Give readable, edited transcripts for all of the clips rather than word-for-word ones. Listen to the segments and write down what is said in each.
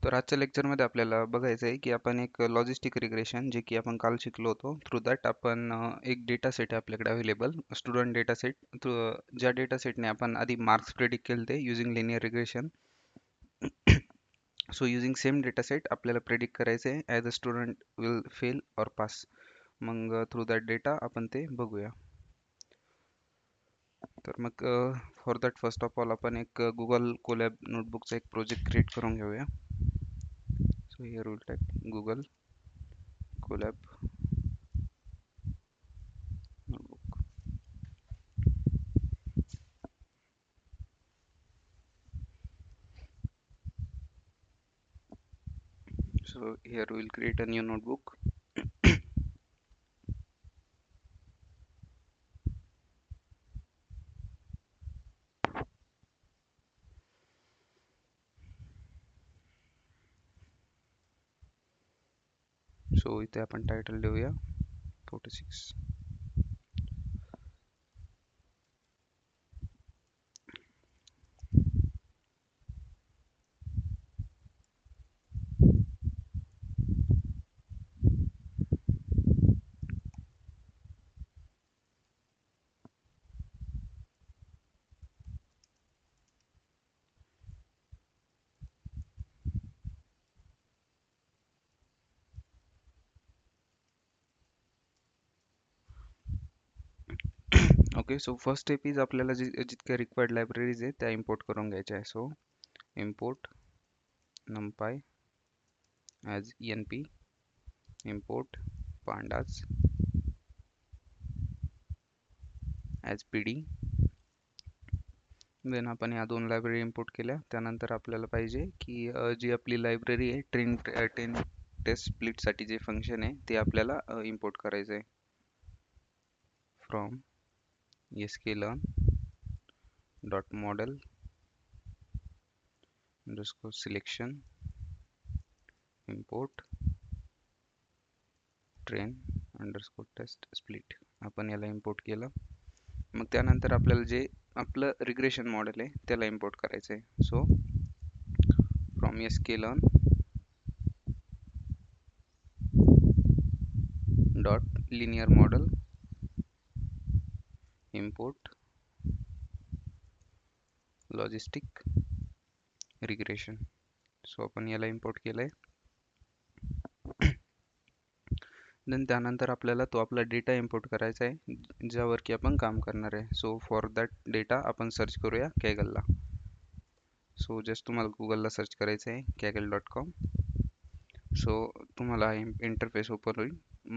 तर आजच्या लेक्चरमध्ये आपल्याला बघायचं आहे की आपण एक लॉजिस्टिक रिग्रेशन जे की आपण काल शिकलो होतो थ्रू दॅट आपण एक डेटा सेट आहे आपल्याकडे अवेलेबल स्टुडंट डेटा सेट ज्या डेटा सेटने आपण आधी मार्क्स प्रेडिक्ट केले ते using linear regression. So using same data set आपल्याला प्रेडिक्ट करायचे आहे as a student will fail or pass. मग थ्रू दॅट डेटा आपण ते बघूया. तर मग for that first of all आपण एक गुगल कोलॅब नोटबुकचा एक प्रोजेक्ट क्रिएट करून घेऊया. So here we'll type Google Colab notebook. So here we'll create a new notebook. So इथे आपण टायटल देऊया 46. Okay, so first step is आपल्याला जितक्या रिक्वायर्ड लायब्ररीज आहेत त्या इम्पोर्ट करून घ्यायच्या आहे. So import numpy as enp, import pandas as pd. Then आपण ह्या दोन लायब्ररी इम्पोर्ट केल्या. त्यानंतर आपल्याला पाहिजे की जी आपली लायब्ररी आहे ट्रेन टेस्ट स्प्लिटसाठी जे फंक्शन आहे ते आपल्याला इम्पोर्ट करायचं आहे. From sklearn dot model underscore selection import train underscore test split. आपण याला इम्पोर्ट केलं. मग त्यानंतर आपल्याला जे आपलं रिग्रेशन मॉडेल आहे त्याला इम्पोर्ट करायचं आहे. So from sklearn dot linear model import logistic regression. So आपण याला इम्पोर्ट केलं आहे. देन त्यानंतर आपल्याला तो आपला डेटा इम्पोर्ट करायचा आहे ज्यावर की आपण काम करणार आहे. सो फॉर दॅट डेटा आपण सर्च करूया कॅगलला. सो जस्ट तुम्हाला गुगलला सर्च करायचं आहे kaggle.com. सो तुम्हाला हा इंटरफेस ओपन होईल.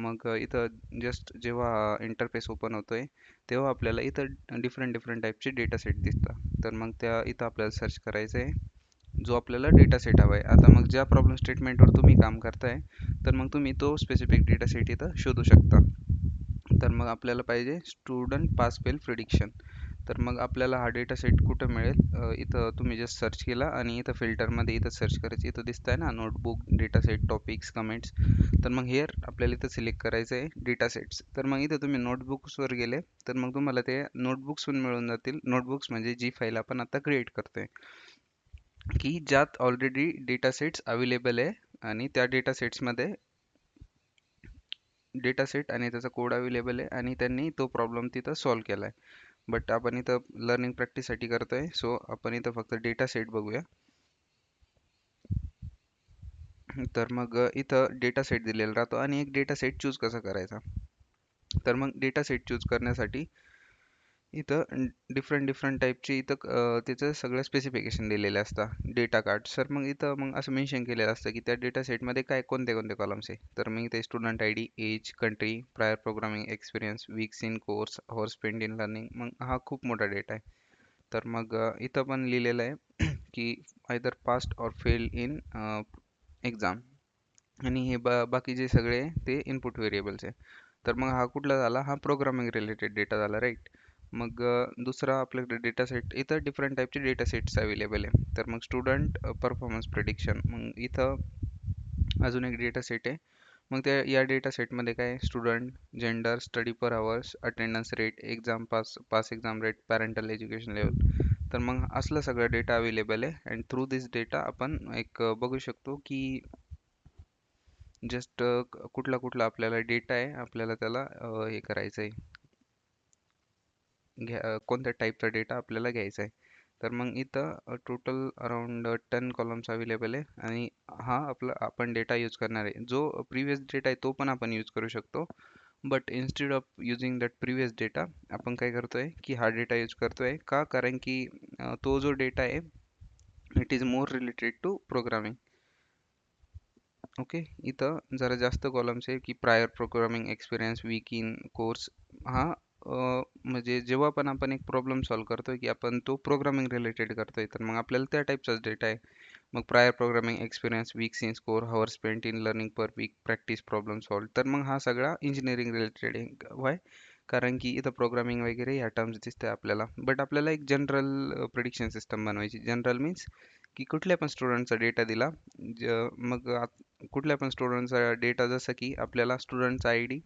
मग इथं जस्ट जेव्हा इंटरफेस ओपन होतोय तेव्हा आपल्याला इथं डिफरंट टाईपचे डेटा सेट दिसतात. तर मग त्या इथं आपल्याला सर्च करायचं आहे जो आपल्याला डेटा सेट हवा आहे. आता मग ज्या प्रॉब्लेम स्टेटमेंटवर तुम्ही काम करताय तर मग तुम्ही तो स्पेसिफिक डेटा सेट इथं शोधू शकता. तर मग आपल्याला पाहिजे स्टुडंट पास फेल प्रिडिक्शन. तर मग आपल्याला हा डेटा सेट कुठं मिळेल? इथं तुम्ही जस्ट सर्च केला आणि इथं फिल्टरमध्ये इथं सर्च करायचं. इथं दिसत आहे ना notebook data set topics comments. तर मग हेअर आपल्याला इथं सिलेक्ट करायचं आहे डेटा सेट्स. तर मग इथं तुम्ही नोटबुक्सवर गेले तर मग तुम्हाला ते नोटबुक्सहून मिळून जातील. नोटबुक्स म्हणजे जी फाईल आपण आता क्रिएट करतोय की ज्यात ऑलरेडी डेटा सेट्स अवेलेबल आहे आणि त्या डेटा सेट्समध्ये डेटा सेट आणि त्याचा कोड अवेलेबल आहे आणि त्यांनी तो प्रॉब्लेम तिथं सॉल्व्ह केला आहे. बट आपण इथं लर्निंग प्रॅक्टिससाठी करतोय. सो आपण इथं फक्त डेटा सेट बघूया. तर मग इथं डेटा सेट दिलेला राहतो आणि एक डेटा सेट चूज कसा करायचा. तर मग डेटा सेट चूज करण्यासाठी इथं डिफरंट टाईपचे इथं त्याचं सगळं स्पेसिफिकेशन दिलेले असतात डेटा कार्ड. सर मग इथं मग असं मेन्शन केलेलं असतं की त्या डेटा सेटमध्ये काय कोणते कॉलम्स आहे. तर मग इथे student I D, age, country, prior programming experience, weeks in course, hour spend in learning. मग हा खूप मोठा डेटा आहे. तर मग इथं पण लिहिलेलं आहे की either past or fail in exam. आणि हे बाकीचे सगळे ते इनपुट व्हेरिएबल्स आहे. तर मग हा कुठला झाला? हा प्रोग्रामिंग रिलेटेड डेटा झाला, राईट. मग दुसरा आपल्याकडे डेटा सेट इथं डिफरंट टाईपचे डेटा सेट्स अवेलेबल आहे. तर मग स्टुडंट परफॉर्मन्स प्रेडिक्शन. मग इथं अजून एक डेटा सेट आहे. मग त्या या डेटा सेटमध्ये काय student, gender, study per hours, attendance rate, exam pass exam rate, parental education level. तर मग असला सगळा डेटा अवेलेबल आहे अँड थ्रू दिस डेटा आपण एक बघू शकतो की जस्ट कुठला कुठला आपल्याला डेटा आहे, आपल्याला त्याला हे करायचं आहे, कोणत्या टाईपचा डेटा आपल्याला घ्यायचा आहे. तर मग इथं टोटल अराउंड 10 कॉलम्स अवेलेबल आहे आणि हा आपला आपण डेटा यूज करणार आहे. जो प्रिव्हियस डेटा आहे तो पण आपण यूज करू शकतो, but instead of using that previous data आपण काय करतोय की हा डेटा यूज करतोय का, कारण की तो जो डेटा आहे it is more related to programming. Okay, इथं जरा जास्त कॉलम्स आहे की prior programming experience, week in course. हा म्हणजे जेव्हा पण आपण एक प्रॉब्लेम सॉल्व्ह करतोय की आपण तो प्रोग्रामिंग रिलेटेड करतोय, तर मग आपल्याला त्या टाईपचाच डेटा आहे. मग prior programming experience, weeks in score, hour spent in learning per week, practice problem solve. तर मग हा सगळा इंजिनिअरिंग रिलेटेड आहे. व्हाय? कारण की इथं प्रोग्रामिंग वगैरे ह्या टर्म्स दिसते आपल्याला, बट आपल्याला एक जनरल प्रिडिक्शन सिस्टम बनवायची. जनरल मीन्स की कुठल्या पण स्टुडंटचा डेटा दिला, मग कुठल्या पण स्टुडंटचा डेटा, जसं की आपल्याला स्टुडंटचा आय डी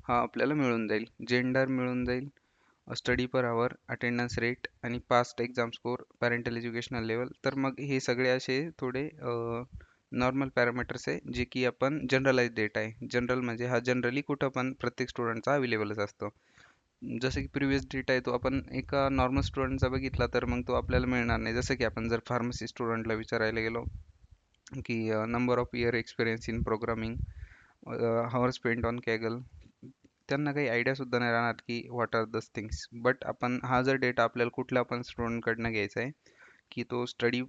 हा आपल्याला मिळून जाईल, जेंडर मिळून जाईल, study per hour, attendance rate आणि past exam score, parental educational level. तर मग हे सगळे असे थोडे नॉर्मल पॅरामीटर्स आहे जे की आपण जनरलाइज डेटा आहे. जनरल म्हणजे हा जनरली कुठं पण प्रत्येक स्टुडंटचा अवेलेबलच असतो. जसं की प्रिव्हियस डेटा आहे तो आपण एका नॉर्मल स्टुडंटचा बघितला तर मग तो आपल्याला मिळणार नाही. जसं की आपण जर फार्मसी स्टुडंटला विचारायला गेलो की number of year experience in programming, hour spent on Kaggle, त्यांना काही आयडिया सुद्धा नाही राहणार की what are these things. But आपण हा जर डेटा आपल्याला कुठल्या पण स्टुडंटकडनं घ्यायचा आहे की तो स्टडी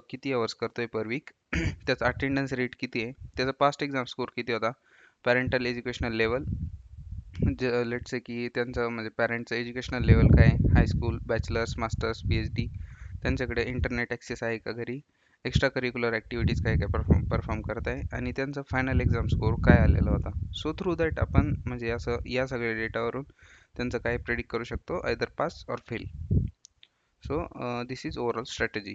किती आवर्स करतोय पर वीक, त्याचा अटेंडन्स रेट किती आहे, त्याचा पास्ट एक्झाम स्कोर किती होता, पॅरेंटल एज्युकेशनल लेवल, जे लेट्स से की त्यांचं म्हणजे पॅरेंटचं एज्युकेशनल लेवल काय आहे, हायस्कूल, बॅचलर्स, मास्टर्स, PhD, त्यांच्याकडे इंटरनेट ॲक्सेस आहे का घरी, एक्स्ट्रा करिक्युलर ॲक्टिव्हिटीज काय काय परफॉर्म करत आहे आणि त्यांचा फायनल एक्झाम स्कोर काय आलेला होता. सो थ्रू दॅट आपण म्हणजे असं या सगळ्या डेटावरून त्यांचं काय प्रेडिक्ट करू शकतो, either pass or fail. So this is overall strategy.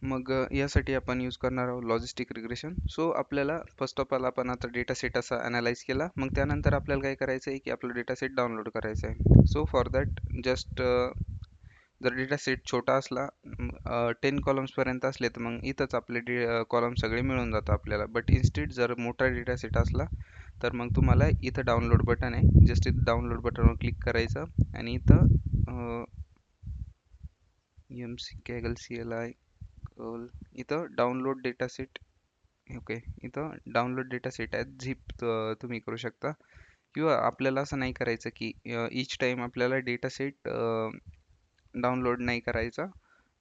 मग यासाठी आपण यूज करणार आहोत लॉजिस्टिक रिग्रेशन. सो आपल्याला फर्स्ट ऑफ ऑल आपण आता डेटा सेट असा अनालाइज केला, मग त्यानंतर आपल्याला काय करायचं आहे की आपलं डेटा सेट डाउनलोड करायचं आहे. सो फॉर दॅट जस्ट जर डेटा सेट छोटा असला, 10 कॉलम्सपर्यंत असले, तर मग इथंच आपले कॉलम सगळे मिळून जातं आपल्याला. बट इन्स्टेड जर मोठा डेटा सेट असला तर मग तुम्हाला इथं डाउनलोड बटन आहे, जस्ट इथं डाउनलोड बटनवर क्लिक करायचं आणि इथं Kaggle CLI इथं डाउनलोड डेटा सेट. ओके, इथं डाउनलोड डेटा सेट आहे, झिप तुम्ही करू शकता. किंवा आपल्याला असं नाही करायचं की इच टाइम आपल्याला डेटा सेट डाउनलोड नाही करायचा,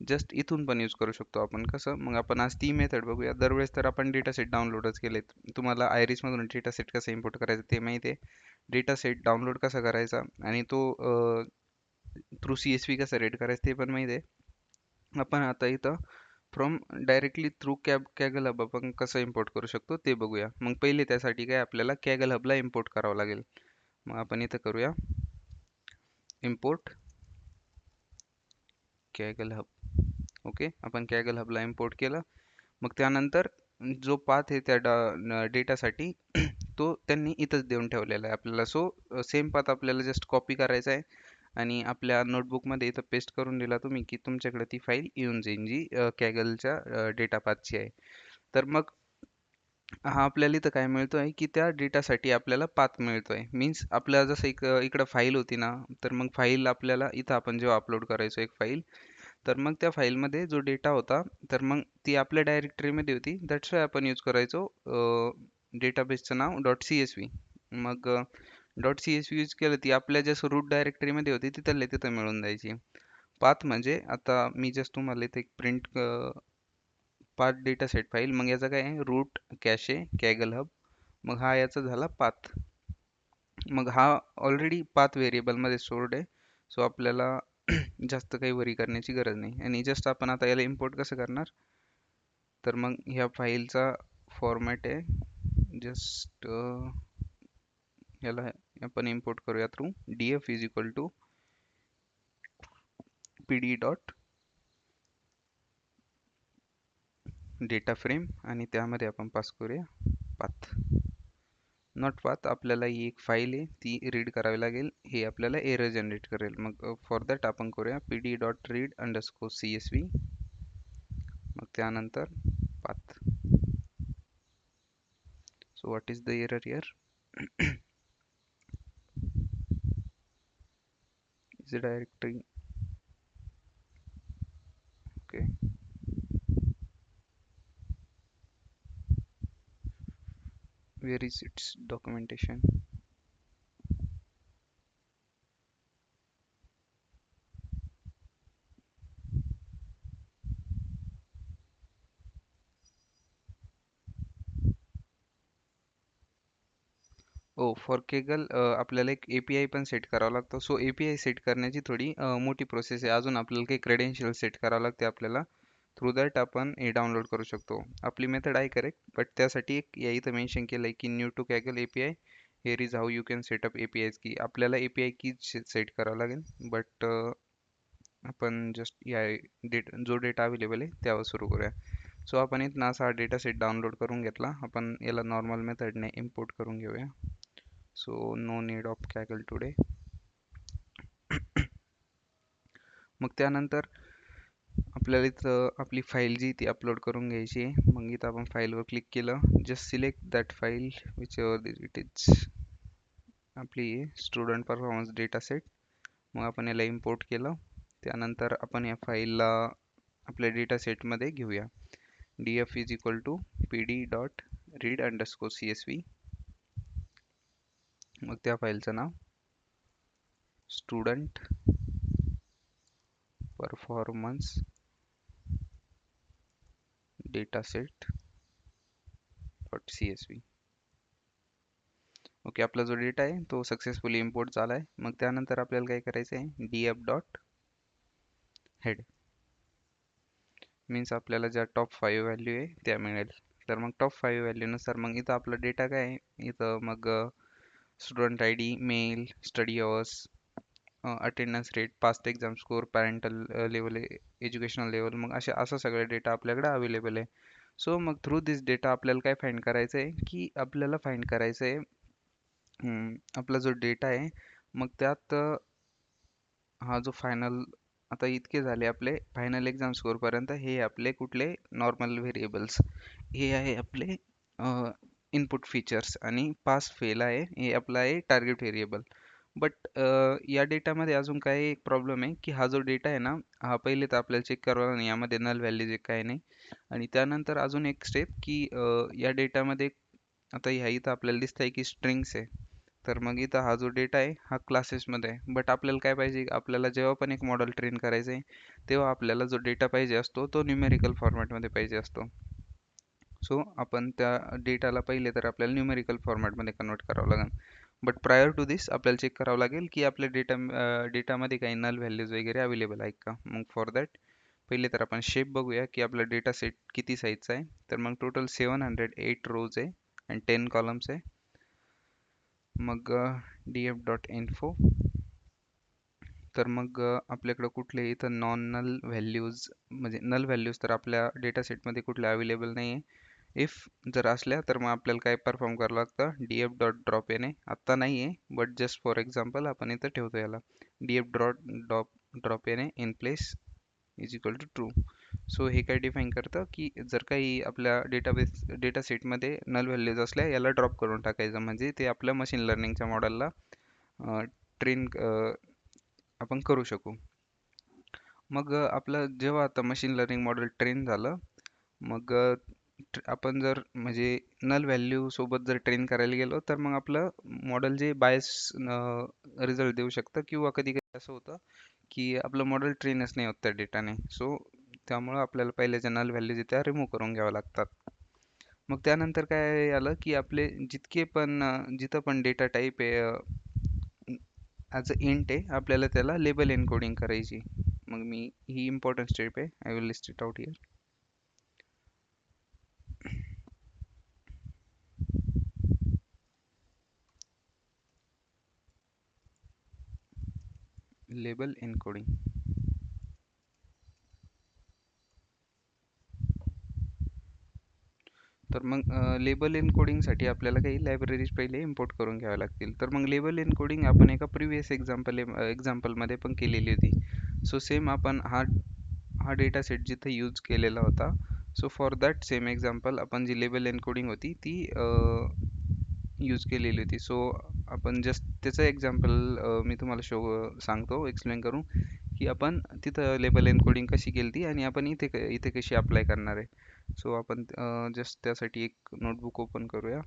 जस्ट इथून पण यूज करू शकतो आपण. कसं, मग आपण आज ती मेथड बघूया. दरवेळेस तर आपण डेटा सेट डाउनलोडच केलेत. तुम्हाला आयरिसमधून डेटा सेट कसं इम्पोर्ट करायचं ते माहिती आहे, डेटा सेट डाउनलोड कसा करायचा आणि तो थ्रू CSV कसं रेड करायचं ते पण माहिती आहे. आपण आता इथं फ्रॉम डायरेक्टली थ्रू कॅगल हब आपण कसं इम्पोर्ट करू शकतो ते बघूया. मग पहिले त्यासाठी काय आपल्याला कॅगल हबला इम्पोर्ट करावं लागेल. मग आपण इथं करूया इम्पोर्ट कॅगल हब. ओके, आपण कॅगल हबला इम्पोर्ट केलं. मग त्यानंतर जो पाथ आहे त्या डेटासाठी तो त्यांनी इथंच देऊन ठेवलेला आहे आपल्याला. सो सेम पाथ आपल्याला जस्ट कॉपी करायचा आहे आणि आपल्या नोटबुकमध्ये इथं पेस्ट करून दिला तुम्ही की तुमच्याकडे ती फाईल येऊन जाईल जी कॅगलच्या डेटा पाथची आहे. तर मग हा आपल्याला इथं काय मिळतोय की त्या डेटासाठी आपल्याला पाथ मिळतोय. मीन्स आपल्याला जसं इकडं फाईल होती ना, तर मग फाईल आपल्याला इथं आपण जेव्हा अपलोड करायचो एक फाईल, तर मग त्या फाईलमध्ये जो डेटा होता तर मग ती आपल्या डायरेक्टरीमध्ये होती. दॅट्स वाय आपण यूज करायचो डेटाबेसचं नाव .csv. मग .csv यूज केलं, ती आपल्या जसं रूट डायरेक्टरीमध्ये होती तिथल्या तिथं मिळून जायची. पाथ म्हणजे आता मी जस्ट तुम्हाला इथे एक print path data set file, मग याचा काय आहे रूट, कॅशे, कॅगल हब, मग हा याचा झाला पाथ. मग हा ऑलरेडी पाथ व्हेरिएबलमध्ये स्टोर्ड आहे. सो आपल्याला जास्त काही वरी करण्याची गरज नाही. आणि जस्ट आपण आता याला इम्पोर्ट कसं करणार, तर मग ह्या फाईलचा फॉर्मॅट आहे जस्ट याला आपण इम्पोर्ट करूया through df is equal to pd dot data frame आणि त्यामध्ये आपण पास करूया पाथ. नॉट पाथ आपल्याला ही एक फाईल आहे ती रीड करावी लागेल, हे आपल्याला एरर जनरेट करेल. मग फॉर दॅट आपण करूया pd.read_csv. मग त्यानंतर path. So what is the error here? is a directory okay. Where is its documentation? For Kaggle आपल्याला एक API पण सेट करावा लागतो. सो API सेट करण्याची थोडी मोठी प्रोसेस आहे. अजून आपल्याला काही क्रेडेन्शियल सेट करावं लागते आपल्याला. थ्रू दॅट आपण हे डाउनलोड करू शकतो. आपली मेथड आहे करेक्ट, बट त्यासाठी एक या इथं मेन्शन केलं आहे की new to Kaggle API here is how you can set up APIs की. आपल्याला API की सेट करावं लागेल, बट आपण जस्ट या जो डेटा अवेलेबल आहे त्यावर सुरू करूया. सो आपण इथं असा डेटा सेट डाउनलोड करून घेतला. आपण याला नॉर्मल मेथडने इम्पोर्ट करून घेऊया. So no need of Kaggle today. मग त्यानंतर आपल्याला इथं आपली फाईल जी ती अपलोड करून घ्यायची आहे. मग इथं आपण फाईलवर क्लिक केलं, just select that file which ever it is आपली स्टुडंट परफॉर्मन्स डेटा सेट. मग आपण याला इम्पोर्ट केलं. त्यानंतर आपण या फाईलला आपल्या डेटा सेटमध्ये घेऊया. df is equal to pd.read_csv. मग त्या फाईलचं नाव स्टुडंट परफॉर्मन्स dataset.csv. ओके, आपला जो डेटा आहे तो सक्सेसफुली इम्पोर्ट झाला आहे. मग त्यानंतर आपल्याला काय करायचं आहे, df.head मीन्स आपल्याला ज्या टॉप 5 व्हॅल्यू आहे त्या मिळेल. तर मग टॉप 5 व्हॅल्यूनुसार मग इथं आपला डेटा काय आहे, इथं मग student I D, male, study hours, attendance rate, past exam score, parental level, educational level, मग असं सगळं डेटा आपल्याकडे अवेलेबल आहे. सो मग थ्रू दिस डेटा आपल्याला काय फाइंड करायचं आहे की आपल्याला फाइंड करायचं आहे आपला जो डेटा आहे, मग त्यात हा जो फायनल आता इतके झाले आपले फायनल एक्झाम स्कोरपर्यंत. हे आपले कुठले नॉर्मल व्हेरिएबल्स, हे आहे आपले इनपुट फीचर्स, आणि पास फेल आहे हे आपला आहे टार्गेट व्हेरिएबल. बट या डेटामध्ये अजून काय एक प्रॉब्लेम आहे की हा जो डेटा आहे ना, हा पहिले तर आपल्याला चेक करावा नाही यामध्ये नल व्हॅल्यूज आहे काय नाही. आणि त्यानंतर अजून एक स्टेप की या डेटामध्ये आता ह्या इथं आपल्याला दिसत आहे की स्ट्रिंग्स आहे. तर मग इथं हा जो डेटा आहे हा क्लासेसमध्ये आहे. बट आपल्याला काय पाहिजे, आपल्याला जेव्हा पण एक मॉडेल ट्रेन करायचं आहे तेव्हा आपल्याला जो डेटा पाहिजे असतो तो न्यूमेरिकल फॉर्मॅटमध्ये पाहिजे असतो. सो आपण त्या डेटाला पहिले तर आपल्याला न्यूमेरिकल फॉर्मॅटमध्ये कन्वर्ट करावं लागेल. बट प्रायर टू दिस आपल्याला चेक करावं लागेल की आपल्या डेटामध्ये काही नल व्हॅल्यूज वगैरे अवेलेबल आहेत का. मग फॉर दॅट पहिले तर आपण शेप बघूया की आपला डेटा सेट किती साईजचा आहे. तर मग टोटल 708 रोज आहे आणि 10 कॉलम्स आहे. मग df.info. तर मग आपल्याकडं कुठले इथं नॉन नल व्हॅल्यूज, म्हणजे नल व्हॅल्यूज तर आपल्या डेटा सेटमध्ये कुठले अवेलेबल नाही आहे. इफ जर असल्या तर मग आपल्याला काय परफॉर्म करावं लागतं, df.drop येणे आत्ता नाही आहे, बट जस्ट फॉर एक्झाम्पल आपण इथं ठेवतो याला df.drop येणे in place is equal to true. So हे काय डिफाईन करतं की जर काही आपल्या डेटा सेटमध्ये नल व्हॅल्यूज असल्या याला ड्रॉप करून टाकायचं, म्हणजे ते आपल्या मशीन लर्निंगच्या मॉडेलला ट्रेन आपण करू शकू. मग आपलं जेव्हा आता मशीन लर्निंग मॉडेल ट्रेन झालं, मग आपण जर म्हणजे नल व्हॅल्यू सोबत जर ट्रेन करायला गेलो तर मग आपलं मॉडेल जे बायस रिझल्ट देऊ शकतं, किंवा कधी कधी असं होतं की आपलं मॉडेल ट्रेनच नाही होत त्या डेटाने. सो त्यामुळं आपल्याला पहिल्याच्या नल व्हॅल्यूज त्या रिमूव्ह करून घ्याव्या लागतात. मग त्यानंतर काय आलं की आपले जितके पण जिथं पण डेटा टाईप आहे ॲज अ इंट आहे, आपल्याला त्याला लेबल एन्कोडिंग करायची. मग मी ही इम्पॉर्टंट स्टेप आहे, I will list it out here. Label encoding. तर मग लेबल एन्कोडिंगसाठी आपल्याला काही लायब्ररीज पहिले इम्पोर्ट करून घ्याव्या लागतील. तर मग लेबल एन्कोडिंग आपण एका प्रिव्हियस एक्झाम्पलमध्ये पण केलेली होती. सो सेम आपण हा हा डेटा सेट जिथे यूज केलेला होता, so for that same example आपण जी लेबल एन्कोडिंग होती ती यूज केलेली होती. सो आपण जस्ट त्याचं एक्झाम्पल मी तुम्हाला सांगतो एक्सप्लेन करून, की आपण तिथं लेबल एन्कोडिंग कशी केली ती आणि आपण इथे कशी अप्लाय करणार आहे. सो आपण जस्ट त्यासाठी एक नोटबुक ओपन करूया.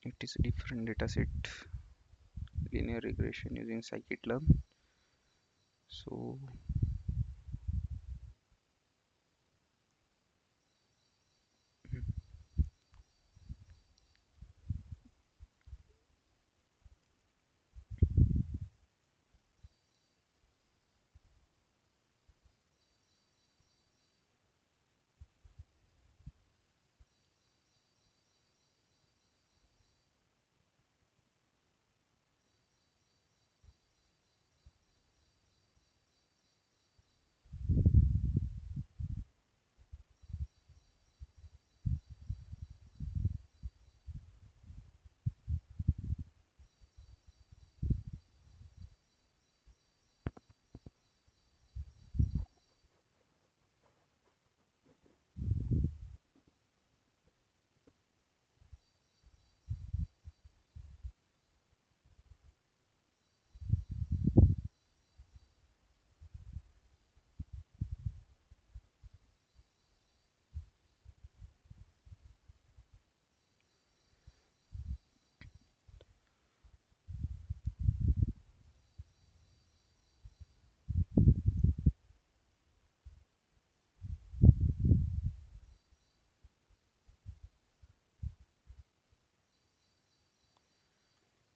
It is a different data set, linear regression using scikit-learn. So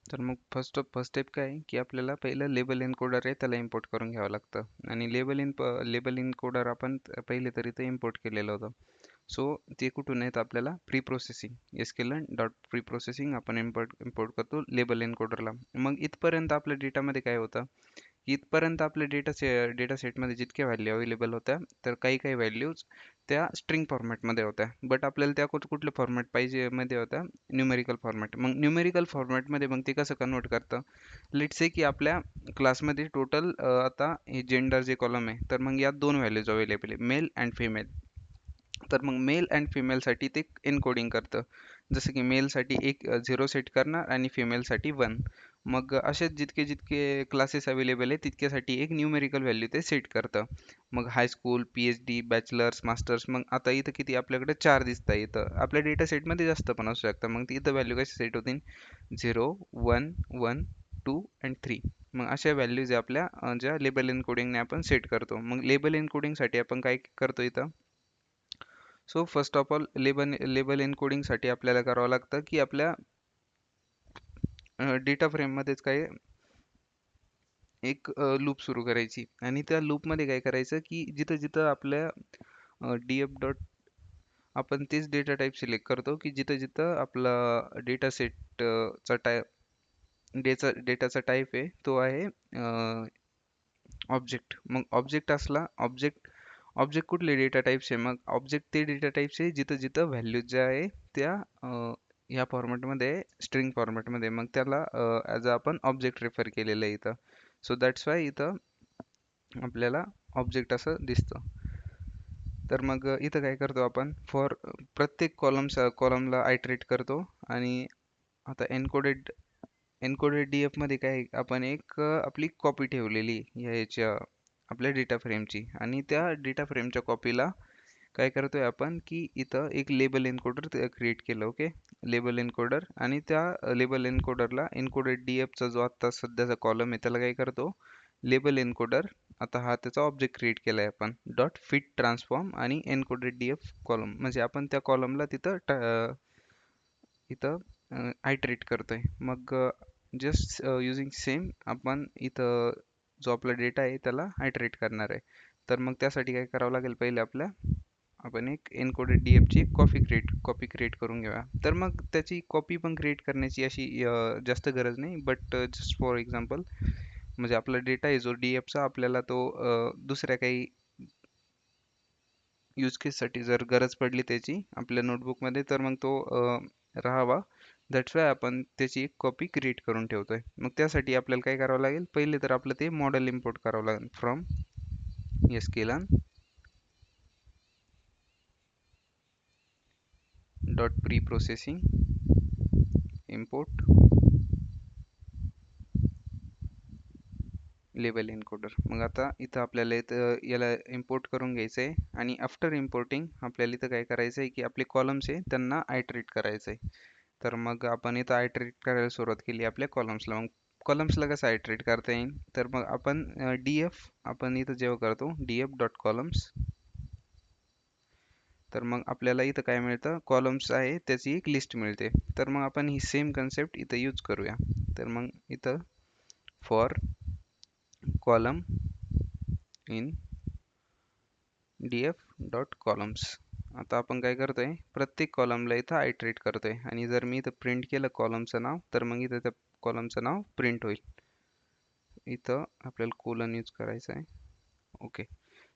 तर मग फर्स्ट स्टेप काय आहे, की आपल्याला पहिलं लेबल एन्कोडर आहे त्याला इम्पोर्ट करून घ्यावं लागतं. आणि लेबल एन्कोडर आपण पहिले तरी ते इम्पोर्ट केलेलं होतं. सो ते कुठून आहेत आपल्याला pre processing SQL dot pre processing आपण इम्पोर्ट करतो लेबल एन्कोडरला. मग इथपर्यंत आपल्या डेटामध्ये काय होतं, इथपर्यंत आपल्या डेटा सेटमध्ये जितक्या व्हॅल्यू अवेलेबल होत्या, तर काही काही व्हॅल्यूज त्या स्ट्रिंग फॉर्मॅटमध्ये होत्या. बट आपल्याला त्या कुठले फॉर्मॅट पाहिजे मध्ये होत्या, न्यूमेरिकल फॉर्मॅट. मग न्यूमेरिकल फॉर्मॅटमध्ये मग ते कसं कन्वर्ट करतं, लेट्स से की आपल्या क्लासमध्ये टोटल आता हे जेंडर जे कॉलम आहे, तर मग यात दोन व्हॅल्यूज अवेलेबल आहे, मेल अँड फिमेल. तर मग मेल अँड फिमेलसाठी ते एन्कोडिंग करतं. जसं की मेलसाठी एक 0 सेट करणार आणि फिमेलसाठी 1. मग असेच जितके जितके क्लासेस अवेलेबल आहे तितक्यासाठी एक न्यूमेरिकल व्हॅल्यू ते सेट करतं. मग हायस्कूल, PhD, बॅचलर्स, मास्टर्स, मग आता इथं किती आपल्याकडे 4 दिसतं. इथं आपल्या डेटा सेटमध्ये जास्त पण असू शकतं. मग इथं व्हॅल्यू कशी सेट होतील, 0, 1, 1, 2 अँड 3. मग अशा व्हॅल्यूज आपल्या ज्या लेबल एन्कोडिंगने आपण सेट करतो. मग लेबल एन्कोडिंगसाठी आपण काय करतो इथं, so first of all label एन्कोडिंगसाठी आपल्याला करावं लागतं, की आपल्या डेटा फ्रेममध्येच काय एक लूप सुरू करायची. आणि त्या लूपमध्ये काय करायचं, की जिथं जिथं आपल्या df डॉट आपण तेच डेटा टाईप सिलेक्ट करतो, की जिथं जिथं आपला डेटा सेट चा टाईप डेटाचा टाईप आहे तो आहे ऑब्जेक्ट. मग ऑब्जेक्ट असला ऑब्जेक्ट कुठले डेटा टाईप्स आहे, मग ऑब्जेक्ट ते डेटा टाईप्स आहे जिथं जिथं व्हॅल्यूज ज्या आहे त्या ह्या फॉर्मॅटमध्ये स्ट्रिंग फॉर्मॅटमध्ये, मग त्याला ॲज अ आपण ऑब्जेक्ट रेफर केलेलं आहे इथं. सो दॅट्स वाय इथं आपल्याला ऑब्जेक्ट असं दिसतं. तर मग इथं काय करतो आपण, फॉर प्रत्येक कॉलमला आयटरेट करतो. आणि आता एन्कोडेड डी एफमध्ये काय आपण एक आपली कॉपी ठेवलेली ह्याच्या आपल्या डेटा फ्रेमची. आणि त्या डेटा फ्रेमच्या कॉपीला काय करतोय आपण, की इथं एक लेबल एन्कोडर क्रिएट केलं. Okay, label encoder. आणि त्या लेबल एन्कोडरला एन्कोडेड डी एफचा जो आता सध्याचा कॉलम आहे त्याला काय करतो, लेबल एन्कोडर. आता हा त्याचा ऑब्जेक्ट क्रिएट केलाय आपण, डॉट फिट ट्रान्सफॉर्म आणि एन्कोडेड डी एफ कॉलम. म्हणजे आपण त्या कॉलमला इथं आयटरेट करतोय. मग जस्ट युजिंग सेम आपण इथं जो आपला डेटा आहे त्याला आयटरेट करणार आहे. तर मग त्यासाठी काय करावं लागेल, पहिले आपल्या आपण एक एन्कोडेड डीएफ ची कॉपी क्रिएट करून घेऊया. तर मग त्याची कॉपी पण क्रिएट करण्याची अशी जास्त गरज नाही, बट जस्ट फॉर एक्झाम्पल म्हणजे आपला डेटा आहे जो डीएफचा आपल्याला तो दुसऱ्या काही यूज केससाठी जर गरज पडली त्याची आपल्या नोटबुकमध्ये तर मग तो राहावा. दॅट्स वाय आपण त्याची एक कॉपी क्रिएट करून ठेवतोय. मग त्यासाठी आपल्याला काय करावं लागेल, पहिले तर आपलं ते मॉडेल इम्पोर्ट करावं लागेल from sklearn dot pre processing import label encoder. मग आता इथं आपल्याला इथं याला इम्पोर्ट करून घ्यायचं आहे आणि आफ्टर इम्पोर्टिंग आपल्याला इथं काय करायचं आहे की आपले कॉलम्स आहे त्यांना आयट्रेट करायचं आहे. तर मग आपण इथं आयट्रेट करायला सुरुवात केली आपल्या कॉलम्सला. मग कॉलम्सला कसं आयट्रेट करता येईल, तर मग आपण डीएफ आपण इथं जेव्हा करतो डीएफ डॉट कॉलम्स, तर मग आपल्याला इथं काय मिळतं, कॉलम्स आहे त्याची एक लिस्ट मिळते. तर मग आपण ही सेम कन्सेप्ट इथं यूज करूया. तर मग इथं for column in df dot columns. आता आपण काय करतोय, प्रत्येक कॉलमला इथं आयट्रेट करतोय आणि जर मी इथं प्रिंट केलं कॉलमचं नाव तर मग इथं त्या कॉलमचं नाव प्रिंट होईल. इथं आपल्याला कोलन यूज करायचं आहे. ओके.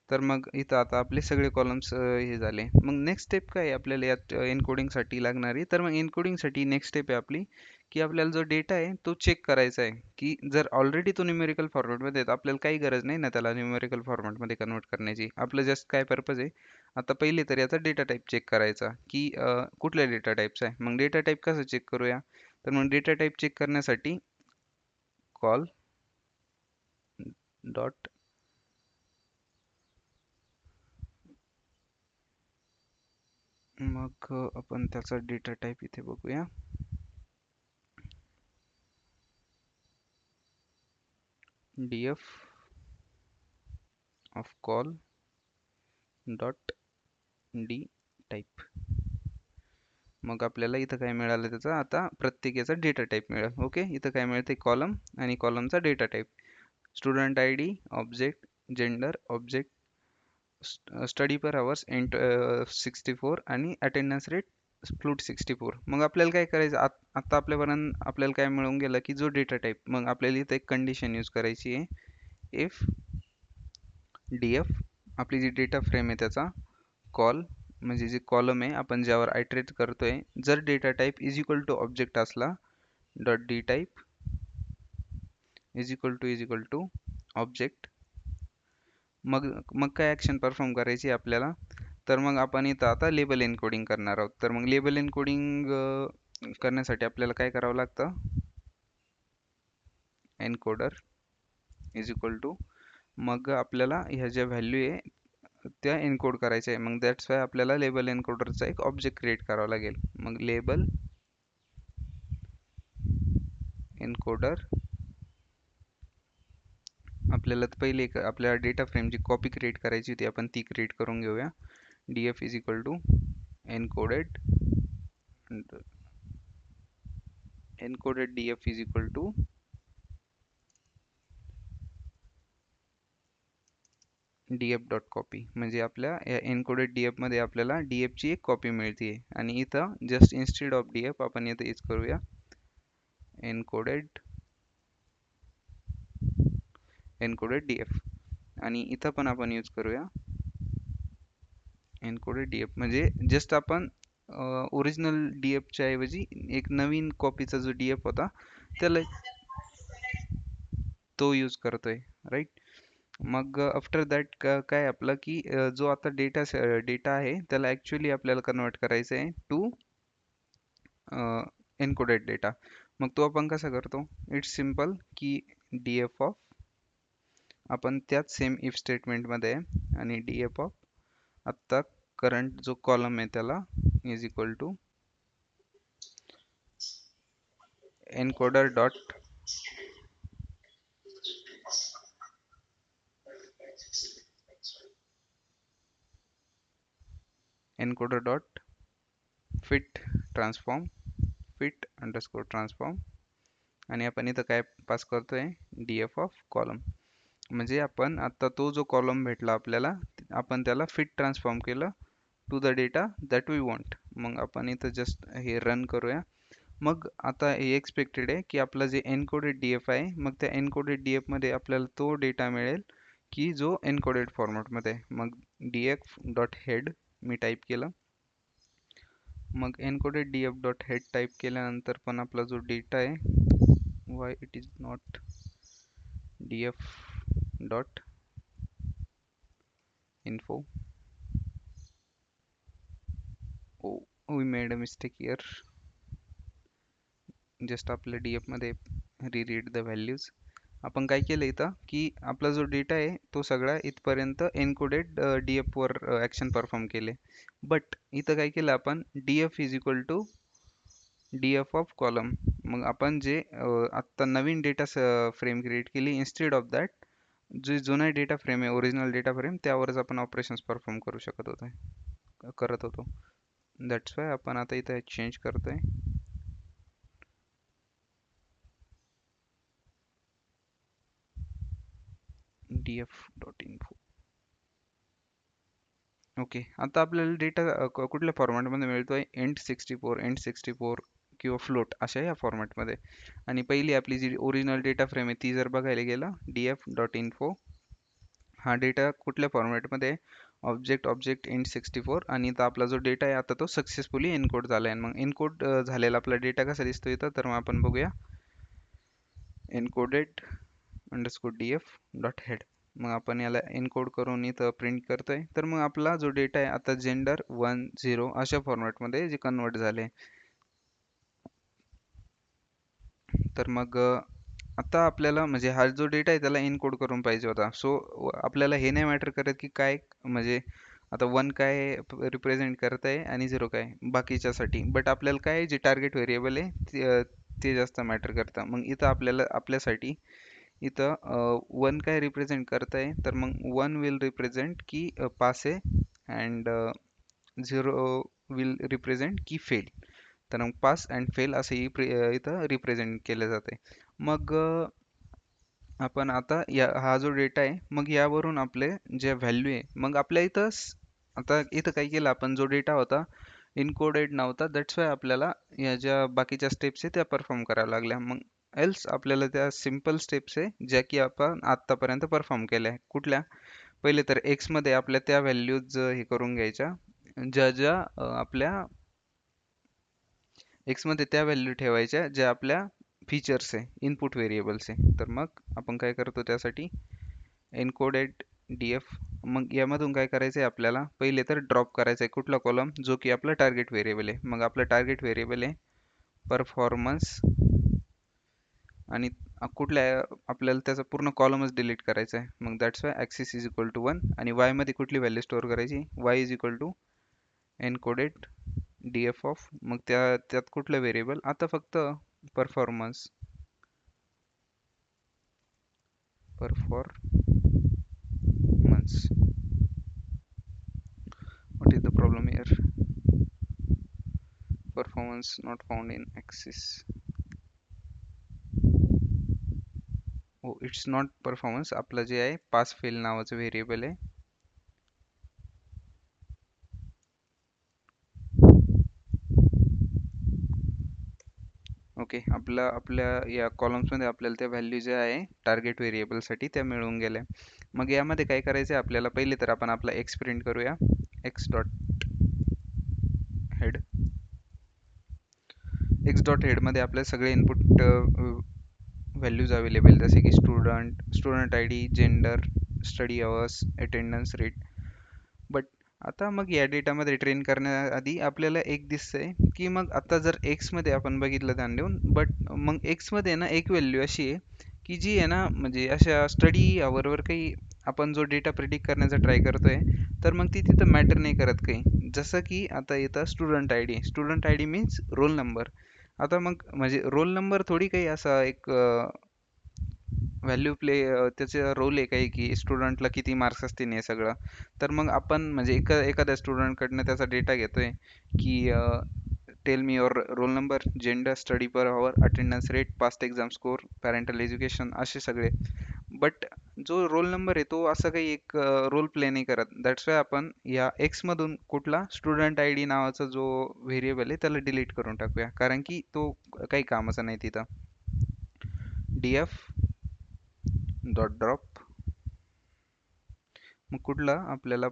तर मग इथं आता आपले सगळे कॉलम्स हे झाले. मग नेक्स्ट स्टेप काय आहे आपल्याला यात एन्कोडिंगसाठी लागणारी, तर मग एन्कोडिंगसाठी नेक्स्ट स्टेप आहे आपली की आपल्याला जो डेटा आहे तो चेक करायचा आहे की जर ऑलरेडी तो न्यूमेरिकल फॉर्मॅटमध्ये आहे तर आपल्याला काही गरज नाही ना त्याला न्यूमेरिकल फॉर्मॅटमध्ये कन्वर्ट करण्याची. आपलं जस्ट काय पर्पज आहे, आता पहिले तर याचा डेटा टाईप चेक करायचा की कुठल्या डेटा टाईपचा आहे. मग डेटा टाईप कसं चेक करूया, तर मग डेटा टाईप चेक करण्यासाठी कॉल डॉट मग आपण त्याचा डेटा टाईप इथे बघूया. df of call dot d type. मग आपल्याला इथं काय मिळालं, त्याचा आता प्रत्येक याचा डेटा टाईप मिळेल. ओके, इथं काय मिळते, कॉलम आणि कॉलमचा data type, student I D, object, gender, object, study per hours 64 आणि अटेंडन्स रेट फ्लूट 64. मग आपल्याला काय करायचं, आता आपल्यापर्यंत आपल्याला काय मिळून गेलं की जो डेटा टाईप, मग आपल्याला इथं एक कंडिशन यूज करायची आहे, इफ df आपली जी डेटा फ्रेम आहे त्याचा कॉल म्हणजे जे कॉलम आहे आपण ज्यावर आयट्रेट करतोय, जर data type is equal to object असला, dot D type is equal to object. मग मग काय ॲक्शन परफॉर्म करायची आपल्याला, तर मग आपण इथं आता लेबल एन्कोडिंग करणार आहोत. तर मग लेबल एन्कोडिंग करण्यासाठी आपल्याला काय करावं लागतं, एन्कोडर इज इक्वल टू, मग आपल्याला ह्या ज्या व्हॅल्यू आहे त्या एन्कोड करायच्या आहे. मग दॅट्स वाय आपल्याला लेबल एन्कोडरचा एक ऑब्जेक्ट क्रिएट करावा लागेल. मग लेबल एन्कोडर आपल्याला पहिले एक आपल्या डेटा फ्रेमची कॉपी क्रिएट करायची होती, आपण ती क्रिएट करून घेऊया. df is equal to encoded df is equal to df dot copy. म्हणजे आपल्या एन्कोडेड df मध्ये आपल्याला df ची एक कॉपी मिळते आणि इथं जस्ट इन्स्टेड ऑफ df आपण इथं यूज करूया एन्कोडेड df आणि इथं पण आपण यूज करूया एन्कोडेड df. म्हणजे जस्ट आपण ओरिजिनल df च्या ऐवजी एक नवीन कॉपीचा जो df होता त्याला तो यूज करतोय, राईट. मग आफ्टर दॅट काय आपलं की जो आता डेटा आहे त्याला ॲक्च्युली आपल्याला कन्वर्ट करायचं आहे टू एन्कोडेड डेटा. मग तो आपण कसा करतो, इट्स सिम्पल की df ऑफ आपण त्याच सेम इफ स्टेटमेंटमध्ये आहे आणि df ऑफ आत्ता करंट जो कॉलम आहे त्याला is equal to encoder dot encoder dot fit transform fit underscore transform आणि आपण इथं काय पास करतोय, df ऑफ कॉलम. म्हणजे आपण आता तो जो कॉलम भेटला आपल्याला आपण त्याला फिट ट्रान्सफॉर्म केलं to the data that we want. मग आपण इथं जस्ट हे रन करूया. मग आता हे एक्सपेक्टेड आहे की आपला जे एन्कोडेड डी एफ आहे, मग त्या एन्कोडेड डी एफ मध्ये आपल्याला तो डेटा मिळेल की जो एन्कोडेड फॉर्मॅटमध्ये आहे. मग डी एफ डॉट हेड मी टाईप केलं. मग encoded D F dot head type केल्यानंतर पण आपला जो डेटा आहे, why it is not D F dot info, oh we made a mistake here. Just आपल्या डी एफ मध्ये रीड द व्हॅल्यूज. आपण काय केलं इथं की आपला जो डेटा आहे तो सगळा इथपर्यंत एन्कोडेड डी एफ वर ऍक्शन परफॉर्म केले. बट इथं काय केलं आपण, D F is equal to D F of column. मग आपण जे आत्ता नवीन डेटा फ्रेम क्रिएट केली, इन्स्टेड ऑफ दॅट जे जुना डेटा फ्रेम आहे, ओरिजिनल डेटा फ्रेम, त्यावरच आपण ऑपरेशन्स परफॉर्म करू शकत होतो, करत होतो. दॅट्स वाय आपण आता इथं चेंज करतोय. df.info. ओके, आता आपल्याला डेटा कुठल्या फॉर्मॅटमध्ये मिळतोय, int64 किंवा फ्लोट अशा या फॉर्मॅटमध्ये. आणि पहिली आपली जी ओरिजिनल डेटा फ्रेम आहे ती जर बघायला गेला, df.info, हा डेटा कुठल्या फॉर्मॅटमध्ये, ऑब्जेक्ट int64. आणि इथं आपला जो डेटा आहे आता तो सक्सेसफुली एन्कोड झाला आहे. मग एन्कोड झालेला आपला डेटा कसा दिसतो इथं, तर मग आपण बघूया encoded underscore df dot head. मग आपण याला एन्कोड करून इथं प्रिंट करतोय. तर मग आपला जो डेटा आहे आता जेंडर 1 0 अशा फॉर्मॅटमध्ये जे कन्वर्ट झाले. तर मग आता आपल्याला म्हणजे हा जो डेटा आहे त्याला एन्कोड करून पाहिजे होता. सो आपल्याला हे नाही मॅटर करत की काय म्हणजे आता 1 काय रिप्रेझेंट करत आहे आणि 0 काय बाकीच्यासाठी. बट आपल्याला काय जे टार्गेट व्हेरिएबल आहे ते जास्त मॅटर करतं. मग इथं आपल्याला आपल्यासाठी इथं 1 काय रिप्रेझेंट करत आहे, तर मग 1 विल रिप्रेझेंट की पास आहे अँड 0 विल रिप्रेझेंट की फेल. तर मग पास अँड फेल असं इथं रिप्रेझेंट केलं जाते. मग आपण आता हा जो डेटा आहे, मग यावरून आपले जे व्हॅल्यू आहे, मग आपल्या इथं आता इथं काय केलं आपण, जो डेटा होता इनकोडेड नव्हता, दॅट्स वाय आपल्याला या ज्या बाकीच्या स्टेप्स आहे त्या परफॉर्म कराव्या लागल्या. मग एल्स आपल्याला त्या सिम्पल स्टेप्स आहे ज्या की आपण आत्तापर्यंत परफॉर्म केल्या. कुठल्या, पहिले तर एक्स मध्ये आपल्या त्या व्हॅल्यूज हे करून घ्यायच्या ज्या आपल्या एक्स मध्ये त्या व्हॅल्यू ठेवायच्या ज्या आपल्या फीचर्स आहे, इनपुट व्हेरिएबल्स आहे. तर मग आपण काय करतो त्यासाठी, एन्कोडेड डीएफ. मग यामधून काय करायचं आहे आपल्याला, पहिले तर ड्रॉप करायचा आहे कुठला कॉलम, जो की आपला टार्गेट व्हेरिएबल आहे. मग आपला टार्गेट व्हेरिएबल आहे परफॉर्मन्स, आणि कुठल्या आपल्याला त्याचा पूर्ण कॉलमच डिलीट करायचा आहे. मग that's why axis is equal to 1. आणि वाय मध्ये कुठली व्हॅल्यू स्टोअर करायची, Y is equal to encoded DF of, मग त्यात कुठलं व्हेरिएबल, आता फक्त performance. What is the problem here? Performance not found in axis. Oh, it's not performance. आपलं जे आहे पास फेल नावाचं व्हेरिएबल आहे. ओके, आपल्या या कॉलम्स मध्ये आपल्याला त्या व्हॅल्यू ज्या आहे टार्गेट व्हेरिएबल साठी त्या मिळून गेल्या. मग यामध्ये काय करायचं आहे आपल्याला, पहिले तर आपण आपला एक्स प्रिंट करूया, X dot head. X dot head मध्ये आपले सगळे इनपुट व्हॅल्यूज अवेलेबल, जसे की student I D, gender, study hours, attendance rate. But आता मग या डेटामध्ये ट्रेन करण्याआधी आपल्याला एक दिसतंय की मग आता जर एक्स मध्ये आपण बघितलं ध्यान देऊन, बट मग एक्स मध्ये ना एक व्हॅल्यू अशी आहे की जी आहे ना, म्हणजे अशा स्टडी अवरवर काही आपण जो डेटा प्रिडिक्ट करण्याचा ट्राय करतोय, तर मग ती तिथं मॅटर नाही करत काही. जसं की आता येतं student I D means roll number. आता मग म्हणजे रोल नंबर थोडी काही असा एक व्हॅल्यू त्याचा रोल आहे काही की स्टुडंटला किती मार्क्स असतील हे सगळं. तर मग आपण म्हणजे एखाद्या स्टुडंटकडनं त्याचा डेटा घेतोय की tell me your roll number, gender, study per hour, attendance rate, past exam score, parental education, असे सगळे. बट जो रोल नंबर आहे तो असा काही एक रोल प्ले नाही करत. दॅट्स वाय आपण या एक्स मधून कुठला स्टुडंट आय डी नावाचा जो व्हेरिएबल आहे त्याला डिलीट करून टाकूया, कारण की तो काही कामाचा नाही तिथं. df डॉट ड्रॉप, मग कुठला आपल्याला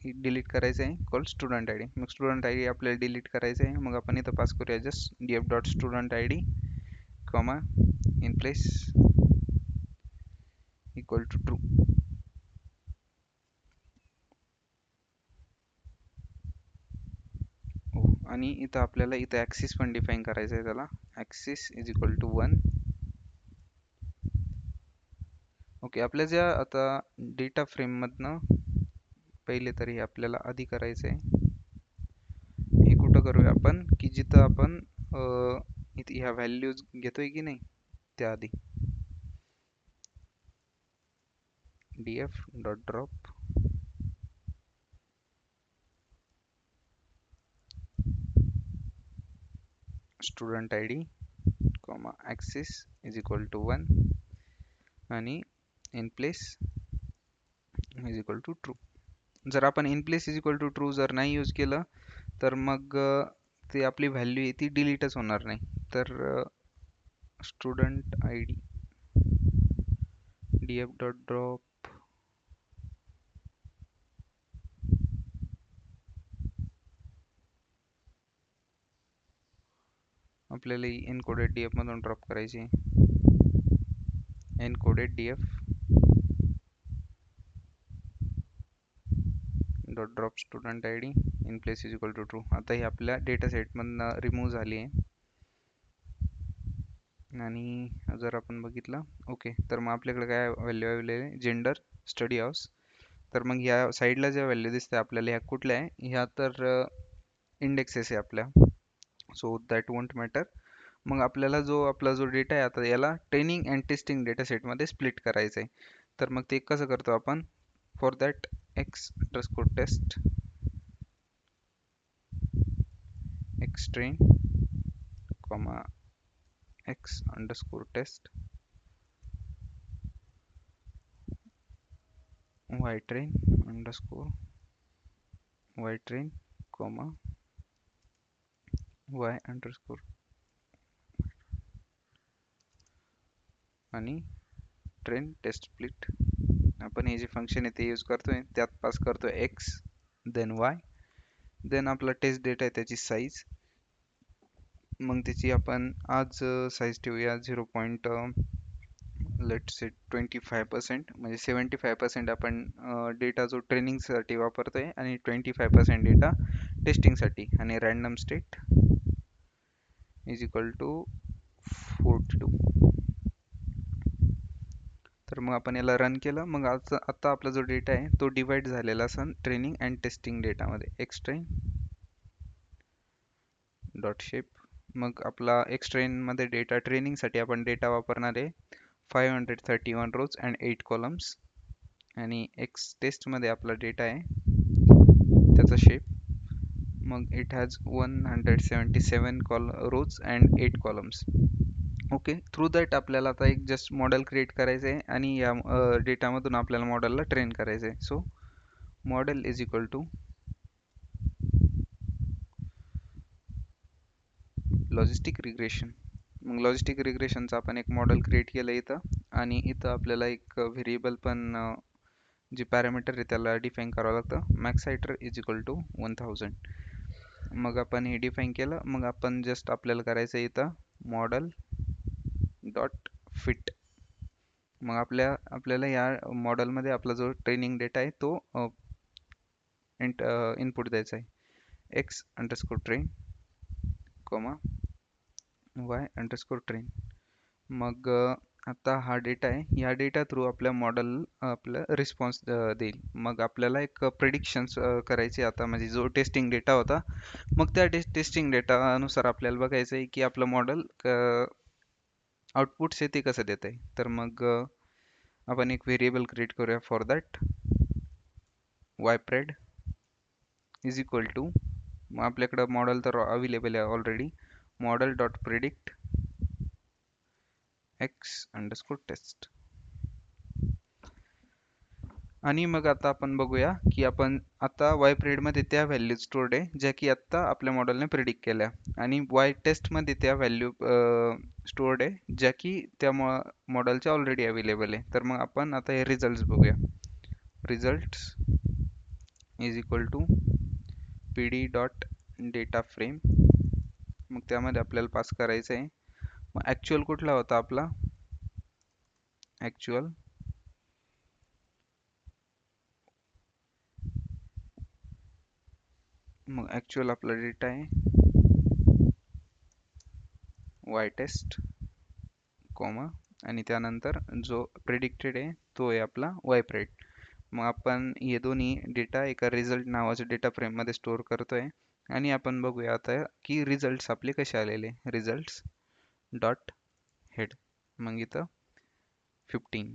डिलीट करायचं आहे कॉल स्टुडंट आय डी. मग स्टुडंट आय डी आपल्याला डिलीट करायचं आहे, मग आपण इथं पास करूया just df dot student I D comma in place equal to true. आणि इथं आपल्याला इथं ॲक्सिस पण डिफाईन करायचं आहे. त्याला axis is equal to 1. Okay, आपल्या ज्या आता डेटा फ्रेममधनं पहिले तरी आपल्याला आधी करायचं आहे. हे कुठं करूया आपण की जिथं आपण इथे ह्या व्हॅल्यूज घेतोय की नाही त्या आधी. df dot drop student I D comma axis is equal to 1 आणि in place is equal to true. जर आपण in place is equal to true जर नाही यूज केलं तर मग ते आपली व्हॅल्यू आहे ती डिलीटच होणार नाही. तर student I D df dot drop आपल्याला एन्कोडेड df मधून ड्रॉप करायची. Encoded df dot drop student I D in place is equal to true. आता ही आपल्या डेटा सेटमधनं रिमूव्ह झाली आहे. आणि जर आपण बघितलं ओके, तर मग आपल्याकडे काय व्हॅल्यू अवेलेबल आहे, जेंडर, स्टडी हाऊस. तर मग ह्या साईडला ज्या व्हॅल्यू दिसते आपल्याला ह्या कुठल्या आहे, ह्या तर इंडेक्सेस आहे आपल्या. So that won't matter. मग आपल्याला आपला जो डेटा आहे आता याला ट्रेनिंग अँड टेस्टिंग डेटा सेटमध्ये स्प्लिट करायचं आहे. तर मग ते कसं करतो आपण, for that X underscore test X train comma X underscore test Y train underscore Y train comma Y underscore आणि ट्रेन टेस्ट स्प्लिट. आपण हे जे फंक्शन आहे ते यूज करतोय, त्यात पास करतोय एक्स देन वाय देन आपला टेस्ट डेटा आहे त्याची साईज. मग त्याची आपण आज साईज ठेवूया 0.25% म्हणजे 75% आपण डेटा जो ट्रेनिंगसाठी वापरतोय आणि 25% डेटा टेस्टिंगसाठी. आणि random state is equal to 42. तर मग आपण याला रन केलं, मग आता आपला जो डेटा आहे तो डिवाइड झालेला असेल ट्रेनिंग अँड टेस्टिंग डेटामध्ये. X train dot shape. मग आपला एक्स ट्रेनमध्ये डेटा ट्रेनिंगसाठी आपण डेटा वापरणार आहे 531 रोज अँड 8 कॉलम्स. आणि एक्स टेस्टमध्ये आपला डेटा आहे त्याचा शेप, मग it has 177 rows and 8 columns. Okay, through that आपल्याला आता एक जस्ट मॉडेल क्रिएट करायचं आहे आणि या डेटामधून आपल्याला मॉडेलला ट्रेन करायचं आहे. So model is equal to logistic regression. मग लॉजिस्टिक रिग्रेशनचं आपण एक मॉडेल क्रिएट केलं इथं, आणि इथं आपल्याला एक व्हेरिएबल पण जे पॅरामीटर आहे त्याला डिफाईन करावं लागतं. Max iter is equal to 1000. मग आपण हे डिफाईन केलं, मग आपण जस्ट आपल्याला करायचं इथं मॉडेल डॉट फिट. मग आपल्याला या मॉडेलमध्ये आपला जो ट्रेनिंग डेटा आहे तो इनपुट द्यायचा आहे. X underscore train comma Y underscore train. मग आता हा डेटा आहे, ह्या डेटा थ्रू आपल्या मॉडेल आपलं रिस्पॉन्स देईल. मग आपल्याला एक प्रेडिक्शन्स करायचे आता, म्हणजे जो टेस्टिंग डेटा होता मग त्या टेस्टिंग डेटानुसार आपल्याला बघायचं आहे की आपलं मॉडेल आउटपुट्स आहे ते कसं देत आहे. तर मग आपण एक व्हेरिएबल क्रिएट करूया for that ypred is equal to, मग आपल्याकडं मॉडेल तर अवेलेबल आहे already, model dot predict X underscore test. आणि मग आता आपण बघूया की आपण आता वाय मध्ये त्या व्हॅल्यू स्टोर्ड आहे ज्या की आता आपल्या मॉडेलने प्रिडिक्ट केल्या, आणि वाय मध्ये त्या व्हॅल्यू स्टोर्ड आहे ज्या की त्या मॉडेलच्या ऑलरेडी अवेलेबल आहे. तर मग आपण आता हे रिझल्ट बघूया. Results is equal to P D dot data frame. मग त्यामध्ये आपल्याला पास करायचं आहे. मग ॲक्च्युअल कुठला होता आपला? ॲक्च्युअल मग ॲक्च्युअल आपला डेटा आहे वाय टेस्ट कॉमा, आणि त्यानंतर जो प्रेडिक्टेड आहे तो आहे आपला वाय प्रेड. मग आपण हे दोन्ही डेटा एका रिझल्ट नावाच्या डेटा फ्रेममध्ये स्टोअर करतोय, आणि आपण बघूया आता की रिझल्ट्स आपले कसे आलेले. रिझल्ट्स डॉट हेड, मग इथं 15.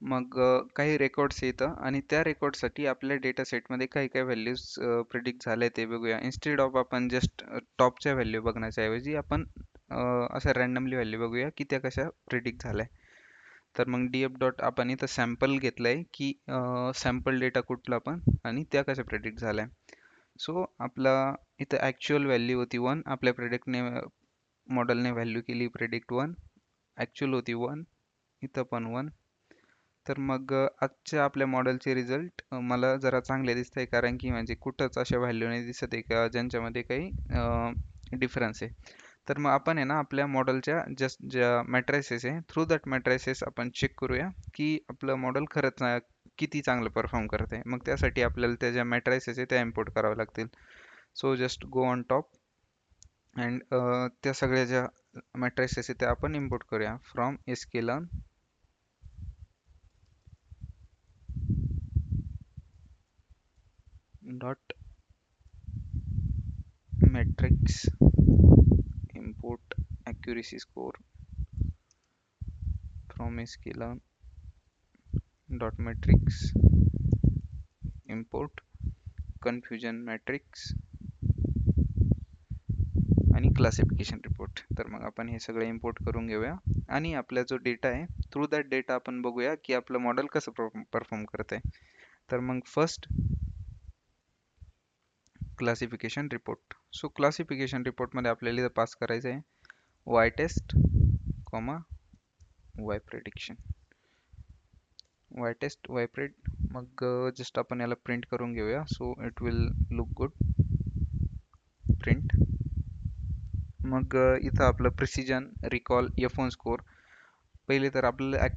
मग काही रेकॉर्ड्स येतं आणि त्या रेकॉर्डसाठी आपल्या डेटा सेटमध्ये काही काही व्हॅल्यूज प्रिडिक्ट झाले ते बघूया. इन्स्टेड ऑफ आपण जस्ट टॉपच्या व्हॅल्यू बघण्याच्या ऐवजी आपण असं रॅन्डमली व्हॅल्यू बघूया की त्या कशा प्रिडिक्ट झाल्या. तर मग df डॉट आपण इथं सॅम्पल घेतलंय की सॅम्पल डेटा कुठला पण आणि त्या कशा प्रेडिक्ट झाल्या. सो आपला इथं ॲक्च्युअल व्हॅल्यू होती 1, आपल्या प्रेडिक्टने मॉडेलने व्हॅल्यू केली प्रेडिक्ट 1, ॲक्च्युअल होती 1, इथं पण 1. तर मग आजच्या आपल्या मॉडेलचे रिझल्ट मला जरा चांगले दिसत आहे, कारण की म्हणजे कुठंच अशा व्हॅल्यू नाही दिसत आहे का ज्यांच्यामध्ये काही डिफरन्स आहे. तर मग आपण आहे ना आपल्या मॉडेलच्या जस्ट ज्या मॅट्रायसेस आहे थ्रू दॅट मॅट्रायसेस आपण चेक करूया की आपलं मॉडेल खरंच किती चांगलं परफॉर्म करत आहे. मग त्यासाठी आपल्याला त्या ज्या मॅट्रायसेस आहे त्या इम्पोर्ट कराव्या लागतील. So just go on top and त्या सगळ्या ज्या मॅट्रायसेस आहे त्या आपण इम्पोर्ट करूया from sklearn dot metrics import accuracy score from sklearn dot metrics import confusion matrix आणि क्लासिफिकेशन रिपोर्ट. तर मग आपण हे सगळे इम्पोर्ट करून घेऊया आणि आपला जो डेटा आहे थ्रू दॅट डेटा आपण बघूया की आपलं मॉडेल कसं परफॉर्म करत आहे. तर मग first classification report. So classification रिपोर्टमध्ये आपल्याला इथं पास करायचं आहे Y test comma Y prediction, Y test Y pred. मग जस्ट आपण याला प्रिंट करून घेऊया. So it will look good. Print. मग इथं आपलं प्रिसिजन रिकॉल F1 स्कोर. पहिले तर आपल्याला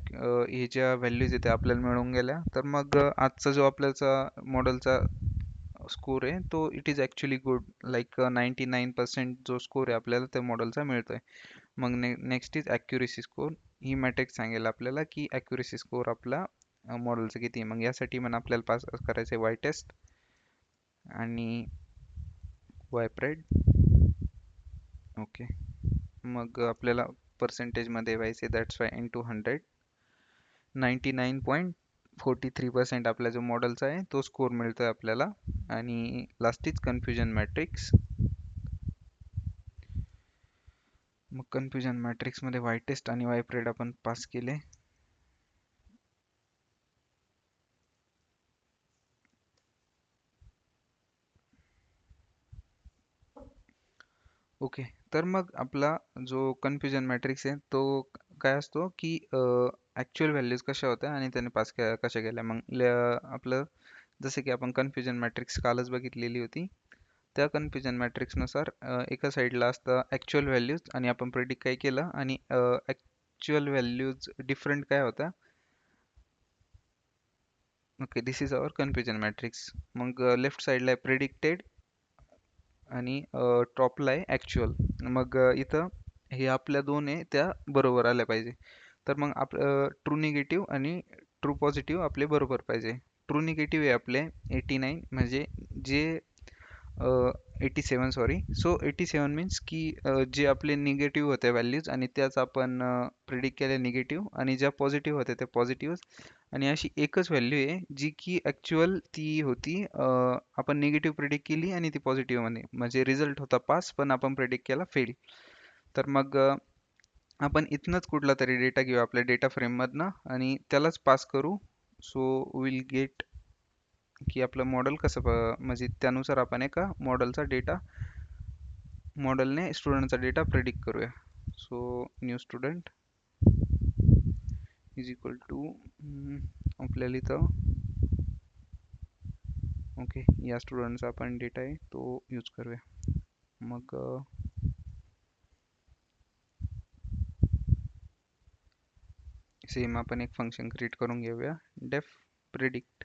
हे ज्या व्हॅल्यूज आहेत त्या आपल्याला मिळून गेल्या. तर मग आजचा जो आपल्याचा मॉडेलचा स्कोर आहे तो it is actually good, like 99% जो स्कोर आहे आपल्याला त्या मॉडेलचा मिळतोय. मग next is accuracy score. He matrix सांगेल आपल्याला की ॲक्युरेसी स्कोर आपला मॉडेलचं किती आहे. मग यासाठी पण आपल्याला पास करायचं आहे वाय टेस्ट आणि वाय प्रेड. ओके. मग आपल्याला पर्सेंटेजमध्ये व्हायचे दॅट्स वाय इंटू 100. 99.43% आपला जो मॉडेलचा आहे तो स्कोर मिळतोय आपल्याला. आणि लास्ट इज कन्फ्युजन मॅट्रिक्स. मग कन्फ्युजन मॅट्रिक्समध्ये वाय टेस्ट आणि वाय प्रेड आपण पास केले. ओके. तर मग आपला जो कन्फ्युजन मॅट्रिक्स आहे तो काय असतो की ॲक्च्युअल व्हॅल्यूज कशा होत्या आणि त्याने पास कशा केल्या. मग आपलं जसं की आपण कन्फ्युजन मॅट्रिक्स कालच बघितलेली होती. त्या कन्फ्युजन मॅट्रिक्सनुसार एका साईडला असतं ॲक्च्युअल व्हॅल्यूज आणि आपण प्रेडिक्ट काय केलं आणि ॲक्च्युअल व्हॅल्यूज डिफरंट काय होता. Okay, this is our confusion matrix. मग लेफ्ट साईडला आहे प्रेडिक्टेड आणि टॉपला आहे ॲक्च्युअल. मग इथं हे आपल्या दोन आहे त्या बरोबर आल्या पाहिजे. तर मग आपलं ट्रू निगेटिव्ह आणि ट्रू पॉझिटिव्ह आपले बरोबर पाहिजे. ट्रू निगेटिव्ह आहे आपले 89, म्हणजे जे 87 सॉरी. सो 87 मीन्स की जे आपले निगेटिव्ह होत्या व्हॅल्यूज आणि त्याच आपण प्रिडिक्ट केल्या निगेटिव्ह, आणि ज्या पॉझिटिव्ह होत्या त्या पॉझिटिव्ह. आणि अशी एकच व्हॅल्यू आहे जी की ॲक्च्युअल ती होती आपण निगेटिव्ह प्रिडिक्ट केली आणि ती पॉझिटिव्ह मध्ये म्हणजे रिझल्ट होता पास पण आपण प्रिडिक्ट केला फेल. तर मग आपण इथनंच कुठला तरी डेटा घेऊ आपल्या डेटा फ्रेममधनं आणि त्यालाच पास करू. सो विल गेट की आपलं मॉडेल कसं म्हणजे त्यानुसार आपण एका मॉडेलचा डेटा मॉडेलने स्टुडंटचा डेटा प्रेडिक्ट करूया. So new student is equal to आपल्याला इथं ओके या स्टुडंटचा आपण डेटा आहे तो यूज करूया. मग सेम आपण एक फंक्शन क्रिएट करून घेऊया डेफ प्रेडिक्ट.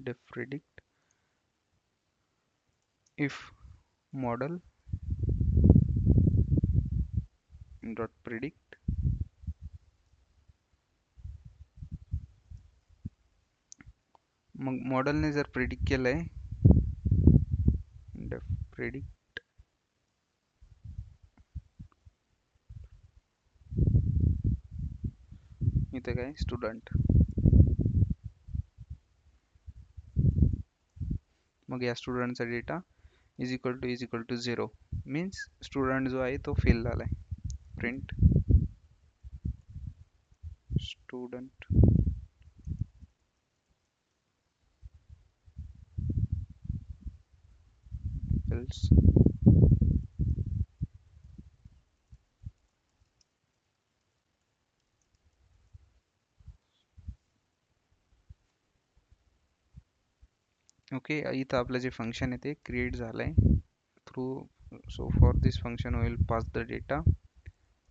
डेफ predict if model dot predict मग मॉडेलने जर प्रेडिक्ट केलंय def predict इथं काय स्टुडंट. मग या स्टुडंटचा data is equal to 0 means student जो आहे तो फेल झालाय. Print student else okay. इथं आपलं जे फंक्शन आहे ते क्रिएट झालंय through. So for this function will pass the data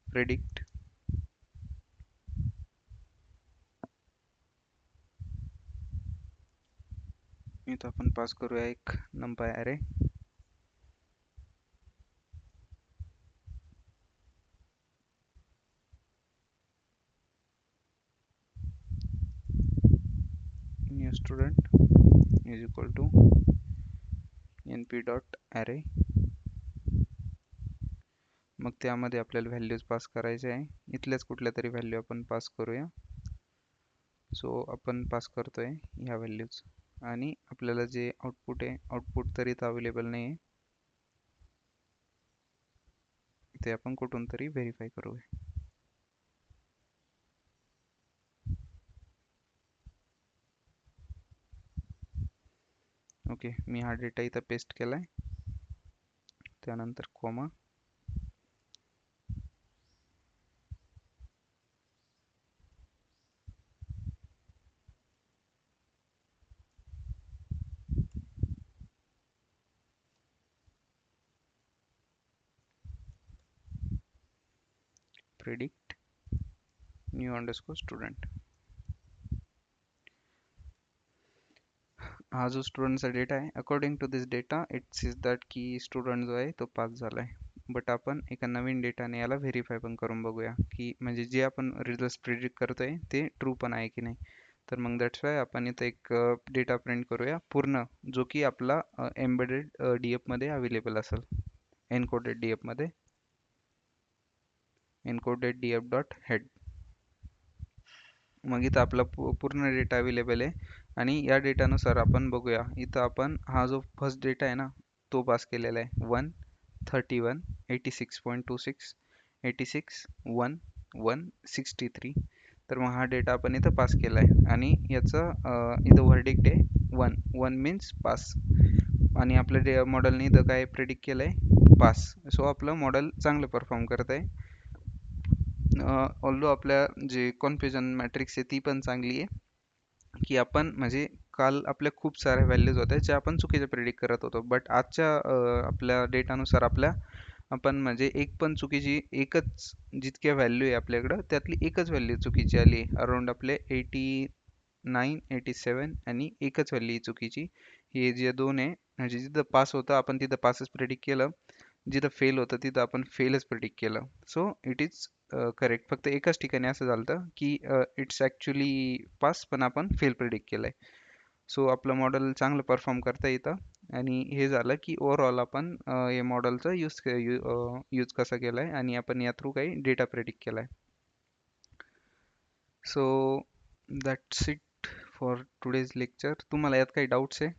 predict. इथं आपण पास करूया एक numpy array. New student is equal to np dot array. मग त्यामध्ये आपल्याला व्हॅल्यूज पास करायचे आहे. इथल्याच कुठल्या तरी व्हॅल्यू आपण पास करूया. सो आपण पास करतोय ह्या व्हॅल्यूज आणि आपल्याला जे आउटपुट आहे आउटपुट तरी इथं अवेलेबल नाही आहे ते आपण कुठून तरी व्हेरीफाय करूया. ओके मी हा डेटा इथं पेस्ट केलाय. त्यानंतर comma predict new underscore student. हा जो स्टुडंटचा डेटा आहे according to this data it sees that की स्टुडंट जो आहे तो पास झालाय. बट आपण एका नवीन डेटाने याला व्हेरीफाय पण करून बघूया की म्हणजे जे आपण रिझल्ट प्रिडिक्ट करतोय ते ट्रू पण आहे की नाही. तर मग दॅट्स वाय आपण इथं एक डेटा प्रिंट करूया पूर्ण जो की आपला एम्बेडेड DF मध्ये अवेलेबल असेल. एन्कोडेड DF मध्ये एन्कोडेड DF डॉट हेड. मग इथं आपला पूर्ण डेटा अवेलेबल आहे आणि या डेटानुसार आपण बघूया. इथं आपण हा जो फर्स्ट डेटा आहे ना तो पास केलेला आहे 1 31 86.26 86 1 1 63. तर मग हा डेटा आपण इथं पास केला आहे आणि याचं इथं व्हर्डिक्ट आहे 1 1 मीन्स पास आणि आपल्या मॉडेलने इथं काय प्रेडिक्ट केलं आहे पास. सो आपलं मॉडेल चांगलं परफॉर्म करत आहे. ऑल्दो आपल्या जे कन्फ्युजन मॅट्रिक्स आहे ती पण चांगली आहे की आपण म्हणजे काल आपल्या खूप साऱ्या व्हॅल्यूज होत्या ज्या आपण चुकीच्या प्रेडिक्ट करत होतो. बट आजच्या आपल्या डेटानुसार आपण म्हणजे एक पण चुकीची एकच जितक्या व्हॅल्यू आहे आपल्याकडं त्यातली एकच व्हॅल्यू चुकीची आली. अराउंड आपले 89 87 आणि एकच व्हॅल्यू चुकीची. हे जे दोन आहे म्हणजे जिथं पास होतं आपण तिथं पासच प्रेडिक्ट केलं, जिथं फेल होतं तिथं आपण फेलच प्रेडिक्ट केलं. So it is correct. फक्त एकाच ठिकाणी असं झालं की इट्स ॲक्च्युली पास पण आपण फेल प्रेडिक्ट केलंय. सो आपलं मॉडेल चांगलं परफॉर्म करता येतं आणि हे झालं की ओव्हरऑल आपण या मॉडेलचा यूज कसा केलाय आणि आपण या थ्रू काही डेटा प्रेडिक्ट केलाय. So that's it for today's lecture. तुम्हाला यात काही डाऊट्स आहे?